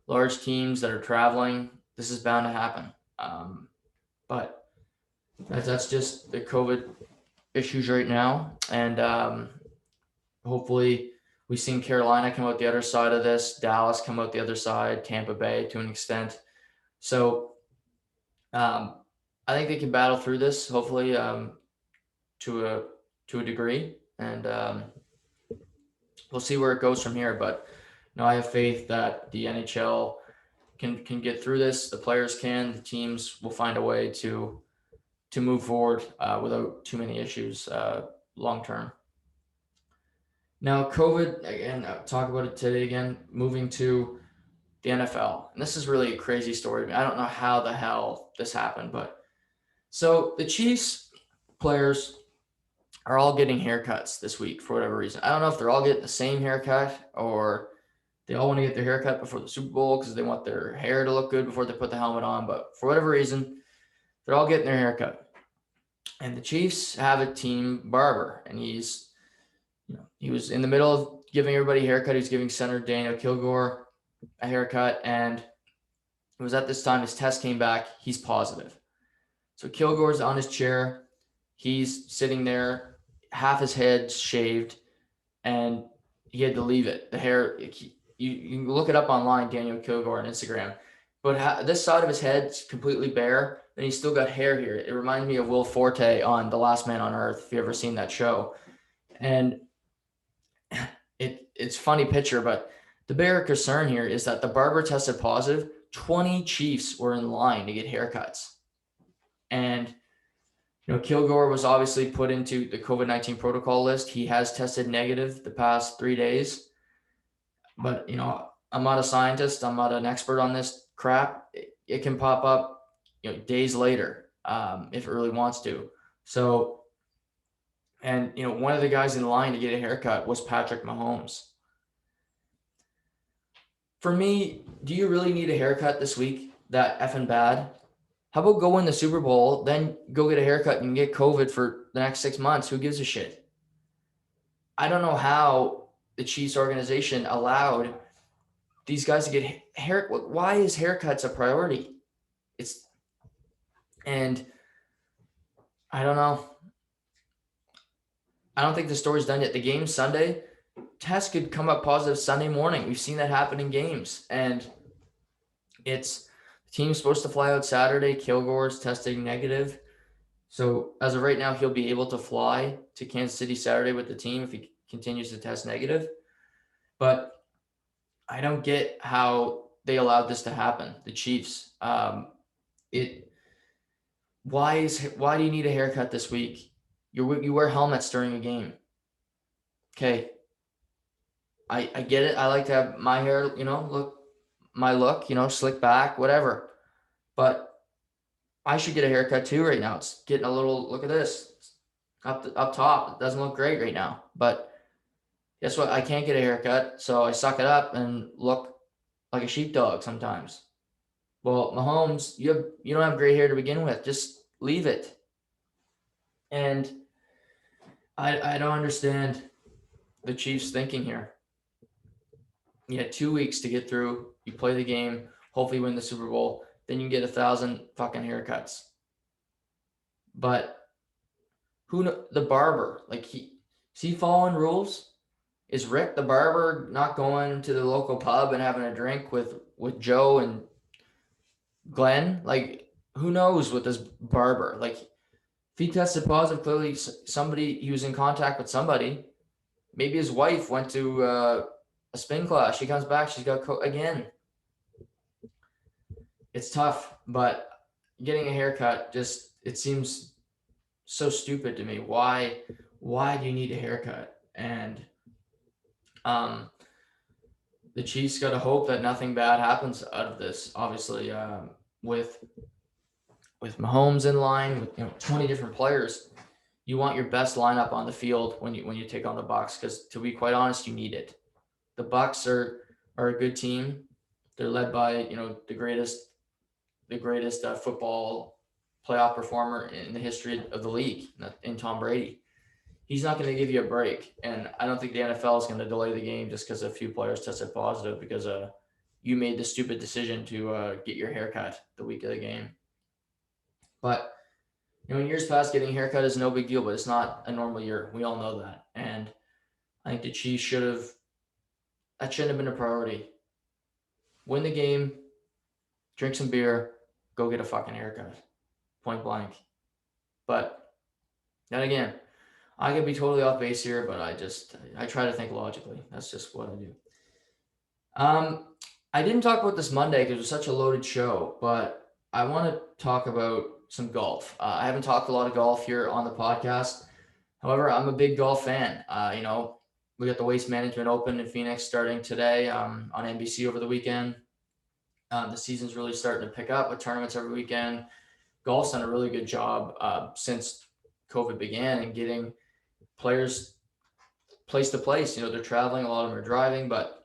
large teams that are traveling. This is bound to happen. But that's just the COVID issues right now. And hopefully we've seen Carolina come out the other side of this, Dallas come out the other side, Tampa Bay to an extent. So I think they can battle through this, hopefully, to a degree. And we'll see where it goes from here. But I have faith that the NHL can get through this. The players can. The teams will find a way to move forward without too many issues long term. Now, COVID, again, I'll talk about it today again, moving to the NFL. And this is really a crazy story. I don't know how the hell this happened, but so the Chiefs players are all getting haircuts this week for whatever reason. I don't know if they're all getting the same haircut or They all want to get their hair cut before the Super Bowl because they want their hair to look good before they put the helmet on. But for whatever reason, they're all getting their hair cut. And the Chiefs have a team barber, and he was in the middle of giving everybody a haircut. He was giving center Daniel Kilgore a haircut, and it was at this time his test came back. He's positive. So Kilgore's on his chair. He's sitting there, half his head shaved, and he had to leave it. The hair, you can look it up online, Daniel Kilgore on Instagram. But this side of his head's completely bare, and he's still got hair here. It reminds me of Will Forte on The Last Man on Earth, if you've ever seen that show. And it's a funny picture, but the bigger concern here is that the barber tested positive. 20 Chiefs were in line to get haircuts. And Kilgore was obviously put into the COVID-19 protocol list. He has tested negative the past 3 days. But, I'm not a scientist. I'm not an expert on this crap. It can pop up, days later if it really wants to. So, and, one of the guys in line to get a haircut was Patrick Mahomes. For me, do you really need a haircut this week? That effing bad? How about go win the Super Bowl, then go get a haircut and get COVID for the next 6 months? Who gives a shit? I don't know how the Chiefs organization allowed these guys to get hair. Why is haircuts a priority? And I don't know. I don't think the story's done yet. The game Sunday, test could come up positive Sunday morning. We've seen that happen in games. And the team's supposed to fly out Saturday. Kilgore's testing negative. So as of right now, he'll be able to fly to Kansas City Saturday with the team if he continues to test negative. But I don't get how they allowed this to happen, the Chiefs. Why do you need a haircut this week? You wear helmets during a game. Okay. I get it. I like to have my hair, look, slick back, whatever. But I should get a haircut too right now. It's getting a little, look at this, up top. It doesn't look great right now. But guess what? I can't get a haircut, so I suck it up and look like a sheepdog sometimes. Well, Mahomes, you don't have gray hair to begin with. Just leave it. And I don't understand the Chiefs' thinking here. You had 2 weeks to get through. You play the game, hopefully win the Super Bowl. Then you get 1,000 fucking haircuts. But the barber, is he following rules? Is Rick the barber not going to the local pub and having a drink with Joe and Glenn? Who knows with this barber? If he tested positive, clearly he was in contact with somebody. Maybe his wife went to a spin class. She comes back, she's got again. It's tough, but getting a haircut it seems so stupid to me. Why do you need a haircut? And the Chiefs got to hope that nothing bad happens out of this. Obviously, with Mahomes in line, with 20 different players, you want your best lineup on the field when you take on the Bucs, because to be quite honest, you need it. The Bucs are a good team. They're led by the greatest football playoff performer in the history of the league, in Tom Brady. He's not going to give you a break, and I don't think the NFL is going to delay the game just because a few players tested positive because you made the stupid decision to get your haircut the week of the game. But in years past, getting a haircut is no big deal, but it's not a normal year. We all know that, and I think the Chiefs that shouldn't have been a priority. Win the game, drink some beer, go get a fucking haircut, point blank. But then again, I could be totally off base here, but I try to think logically. That's just what I do. I didn't talk about this Monday because it was such a loaded show, but I want to talk about some golf. I haven't talked a lot of golf here on the podcast. However, I'm a big golf fan. We got the Waste Management Open in Phoenix starting today on NBC over the weekend. The season's really starting to pick up with tournaments every weekend. Golf's done a really good job since COVID began and getting players place to place. They're traveling, a lot of them are driving, but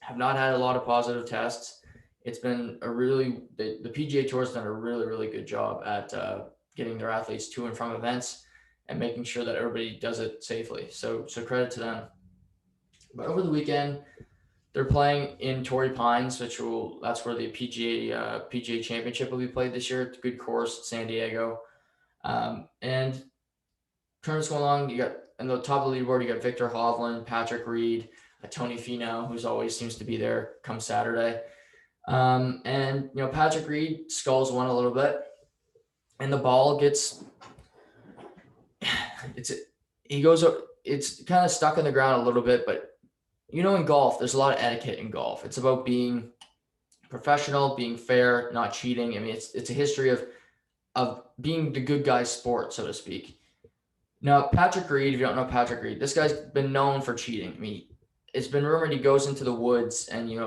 have not had a lot of positive tests. It's been the PGA Tour has done a really, really good job at getting their athletes to and from events and making sure that everybody does it safely. So credit to them. But over the weekend, they're playing in Torrey Pines, that's where the PGA Championship will be played this year. It's a good course, San Diego. And tournaments going along. You got in the top of the leaderboard, you got Victor Hovland, Patrick Reed, Tony Finau, who's always seems to be there come Saturday. And Patrick Reed sculls one a little bit, and the ball gets it's kind of stuck in the ground a little bit, but in golf, there's a lot of etiquette in golf. It's about being professional, being fair, not cheating. I mean, it's a history of being the good guy's sport, so to speak. Now, Patrick Reed, if you don't know Patrick Reed, this guy's been known for cheating. I mean, it's been rumored he goes into the woods and, you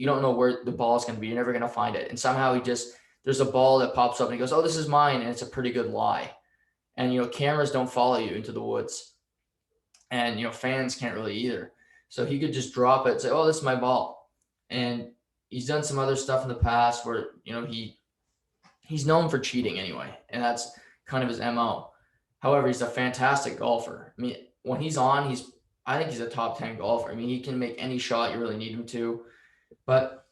don't know where the ball is going to be. You're never going to find it. And somehow there's a ball that pops up and he goes, oh, this is mine. And it's a pretty good lie. And, cameras don't follow you into the woods. And, fans can't really either. So he could just drop it and say, oh, this is my ball. And he's done some other stuff in the past where, he's known for cheating anyway. And that's kind of his MO. However, he's a fantastic golfer. I mean, when he's on, I think he's a top 10 golfer. I mean, he can make any shot you really need him to. But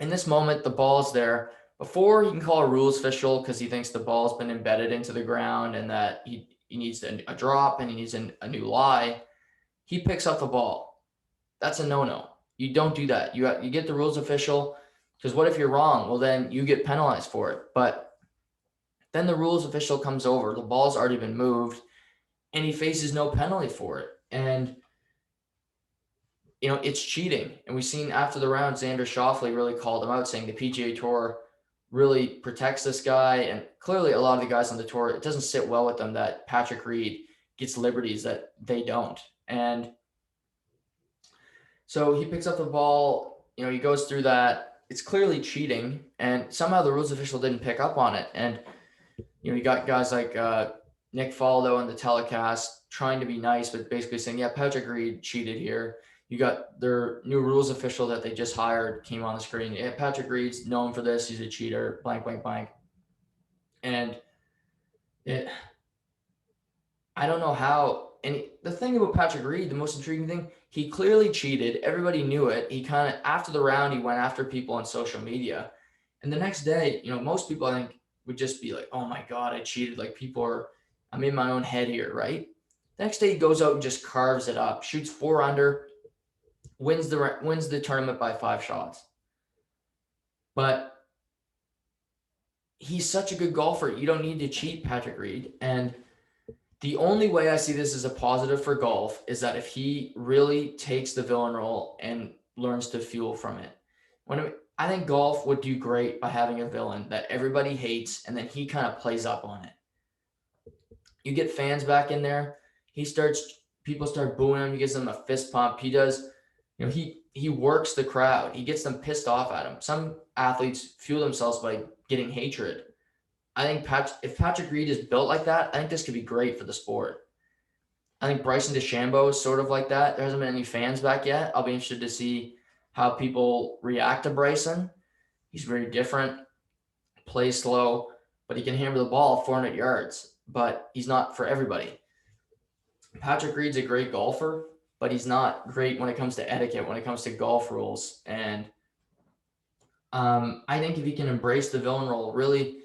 in this moment, the ball's there. Before he can call a rules official because he thinks the ball's been embedded into the ground and that he needs a drop and he needs a new lie, he picks up the ball. That's a no-no. You don't do that. You get the rules official, because what if you're wrong? Well, then you get penalized for it. But then the rules official comes over. The ball's already been moved, and he faces no penalty for it. And, it's cheating. And we've seen after the round, Xander Schauffele really called him out, saying the PGA Tour really protects this guy. And clearly a lot of the guys on the tour, it doesn't sit well with them that Patrick Reed gets liberties that they don't. And so he picks up the ball, he goes through that. It's clearly cheating, and somehow the rules official didn't pick up on it. And, you got guys like Nick Faldo on the telecast trying to be nice, but basically saying, yeah, Patrick Reed cheated here. You got their new rules official that they just hired came on the screen. Yeah, Patrick Reed's known for this. He's a cheater, blank, blank, blank. And I don't know how. And the thing about Patrick Reed, the most intriguing thing, he clearly cheated. Everybody knew it. He kind of, after the round, he went after people on social media. And the next day, most people, I think, would just be like, oh my God, I cheated. Like, I'm in my own head here, right? The next day he goes out and just carves it up, shoots 4 under, wins the tournament by 5 shots. But he's such a good golfer. You don't need to cheat, Patrick Reed. And the only way I see this as a positive for golf is that if he really takes the villain role and learns to fuel from it. I think golf would do great by having a villain that everybody hates, and then he kind of plays up on it. You get fans back in there. People start booing him. He gives them a fist pump. He does, he works the crowd. He gets them pissed off at him. Some athletes fuel themselves by getting hatred. I think if Patrick Reed is built like that, I think this could be great for the sport. I think Bryson DeChambeau is sort of like that. There hasn't been any fans back yet. I'll be interested to see how people react to Bryson. He's very different, plays slow, but he can hammer the ball 400 yards, but he's not for everybody. Patrick Reed's a great golfer, but he's not great when it comes to etiquette, when it comes to golf rules. And I think if he can embrace the villain role, really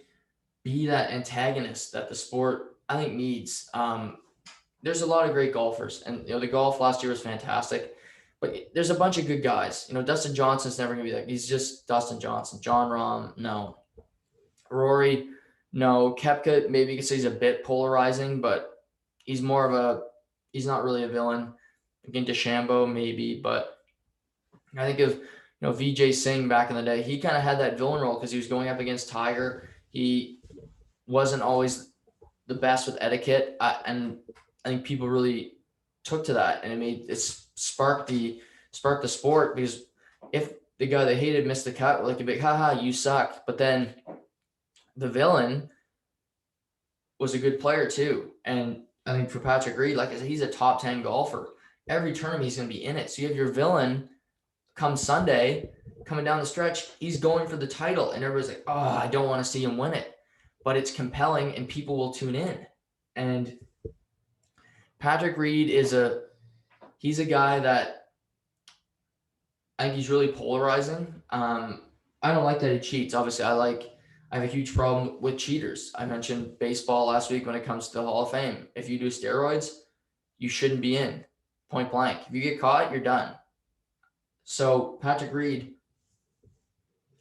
be that antagonist that the sport, I think, needs. There's a lot of great golfers, and the golf last year was fantastic, but there's a bunch of good guys. Dustin Johnson's never gonna be like, he's just Dustin Johnson. John Rahm, no. Rory, no. Koepka, maybe you could say he's a bit polarizing, but he's he's not really a villain. Again, DeChambeau maybe, but I think of Vijay Singh back in the day. He kind of had that villain role because he was going up against Tiger. He wasn't always the best with etiquette, and I think people really took to that, and it sparked the sport, because if the guy they hated missed the cut, like, a big haha, you suck. But then the villain was a good player too, and I think for Patrick Reed, like I said, he's a top 10 golfer. Every tournament he's going to be in it. So you have your villain come Sunday, coming down the stretch, he's going for the title. And everybody's like, oh, I don't want to see him win it. But it's compelling and people will tune in. And Patrick Reed he's a guy that I think he's really polarizing. I don't like that he cheats. Obviously, I have a huge problem with cheaters. I mentioned baseball last week when it comes to the Hall of Fame. If you do steroids, you shouldn't be in, point blank. If you get caught, you're done. So Patrick Reed,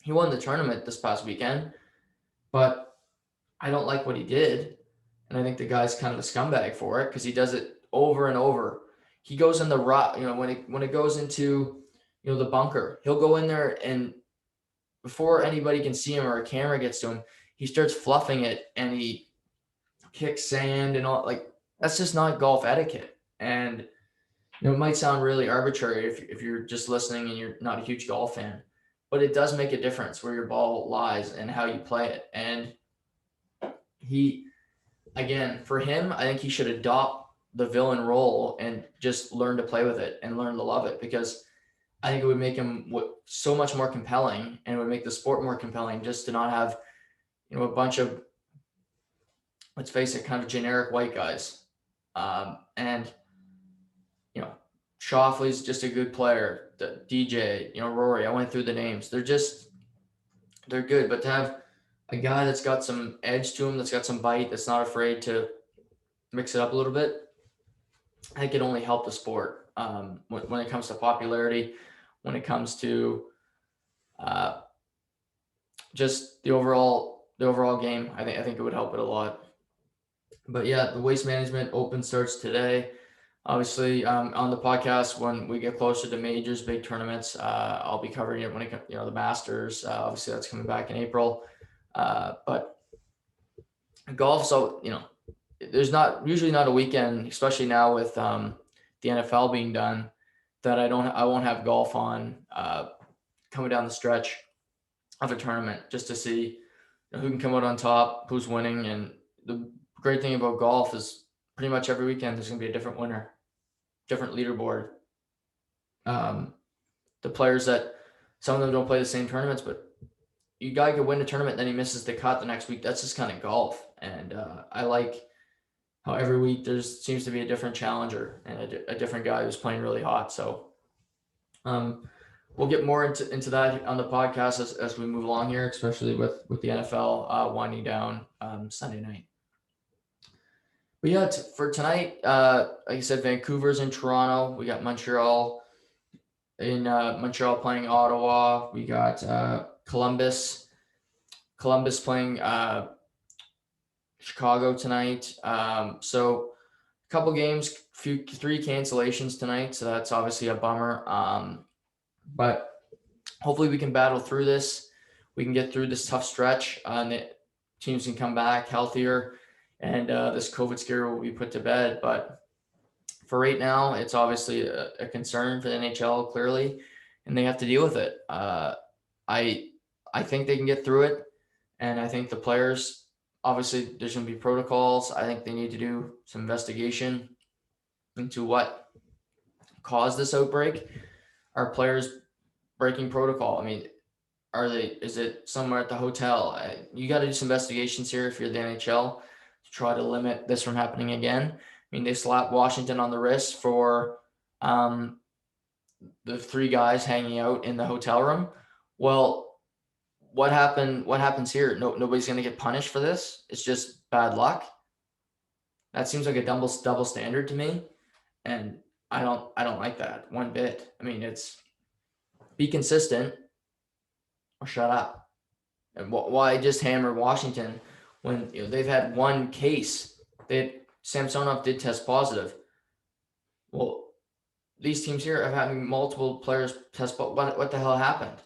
he won the tournament this past weekend, but I don't like what he did. And I think the guy's kind of a scumbag for it because he does it over and over. He goes in the rut, when it goes into, the bunker, he'll go in there and before anybody can see him or a camera gets to him, he starts fluffing it and he kicks sand and all. Like, that's just not golf etiquette. And it might sound really arbitrary if you're just listening and you're not a huge golf fan, but it does make a difference where your ball lies and how you play it. And again, for him, I think he should adopt the villain role and just learn to play with it and learn to love it, because I think it would make him so much more compelling, and it would make the sport more compelling just to not have, a bunch of, let's face it, kind of generic white guys. And Toffoli's just a good player. The DJ, Rory, I went through the names. They're good, but to have a guy that's got some edge to him, that's got some bite, that's not afraid to mix it up a little bit, I think it only helped the sport when it comes to popularity, when it comes to just the overall game. I think it would help it a lot. But yeah, the Waste Management Open starts today. Obviously, on the podcast, when we get closer to majors, big tournaments, I'll be covering it when it comes, the Masters. Obviously, that's coming back in April. But golf, so there's usually not a weekend, especially now with the NFL being done, that I won't have golf on coming down the stretch of a tournament, just to see who can come out on top, who's winning. And the great thing about golf is pretty much every weekend there's going to be a different winner, different leaderboard. The players that some of them don't play the same tournaments, but you guy could win a tournament, then he misses the cut the next week. That's just kind of golf. And I like how every week there seems to be a different challenger and a different guy who's playing really hot. So we'll get more into that on the podcast as we move along here, especially with the NFL winding down Sunday night. But yeah, for tonight, like I said, Vancouver's in Toronto. We got Montreal playing Ottawa. We got Columbus playing Chicago tonight. So a couple games, 3 cancellations tonight. So that's obviously a bummer. But hopefully we can battle through this. We can get through this tough stretch and the teams can come back healthier, and this COVID scare will be put to bed. But for right now, it's obviously a concern for the NHL, clearly, and they have to deal with it. I think they can get through it, and I think the players, obviously, there's going to be protocols. I think they need to do some investigation into what caused this outbreak. Are players breaking protocol? I mean, is it somewhere at the hotel? You got to do some investigations here if you're the NHL to try to limit this from happening again. I mean, they slapped Washington on the wrist for the 3 guys hanging out in the hotel room. Well, what happens here? Nobody's going to get punished for this. It's just bad luck. That seems like a double standard to me, and I don't like that one bit. I mean, it's be consistent or shut up. And why just hammer Washington when they've had one case? Samsonov did test positive. Well, these teams here are having multiple players test. But what the hell happened?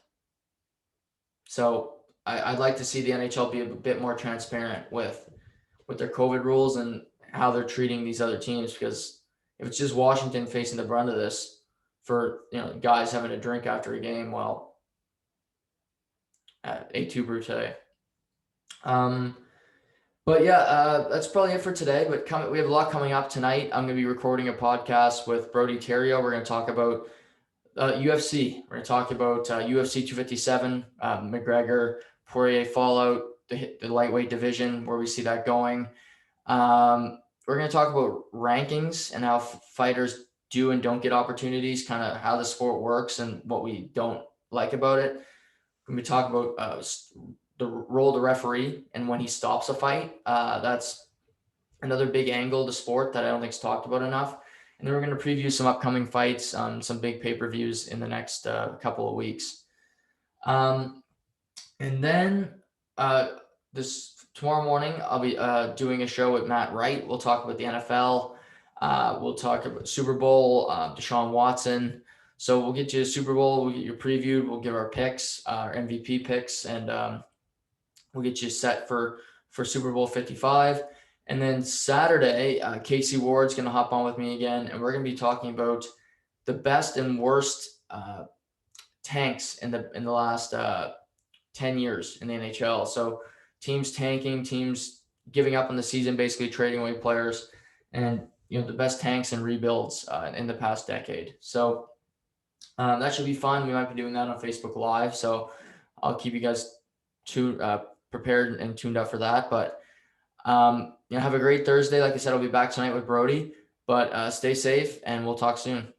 So I'd like to see the NHL be a bit more transparent with their COVID rules and how they're treating these other teams, because if it's just Washington facing the brunt of this for guys having a drink after a game, well, et tu Brute. But yeah, that's probably it for today. But we have a lot coming up tonight. I'm going to be recording a podcast with Brody Terrio. We're going to talk about UFC. We're going to talk about UFC 257, McGregor, Poirier fallout, the lightweight division, where we see that going. We're going to talk about rankings and how fighters do and don't get opportunities, kind of how the sport works and what we don't like about it. We're going to be talking about the role of the referee and when he stops a fight. That's another big angle of the sport that I don't think is talked about enough. And then we're going to preview some upcoming fights, some big pay-per-views in the next couple of weeks. And then this tomorrow morning, I'll be doing a show with Matt Wright. We'll talk about the NFL. We'll talk about Super Bowl, Deshaun Watson. So we'll get you a Super Bowl. We'll get you previewed. We'll give our picks, our MVP picks, and we'll get you set for Super Bowl 55. And then Saturday, Casey Ward's going to hop on with me again, and we're going to be talking about the best and worst tanks in the last 10 years in the NHL. So teams tanking, teams giving up on the season, basically trading away players, and the best tanks and rebuilds in the past decade. So that should be fun. We might be doing that on Facebook Live, so I'll keep you guys prepared and tuned up for that. But have a great Thursday. Like I said, I'll be back tonight with Brody, but stay safe and we'll talk soon.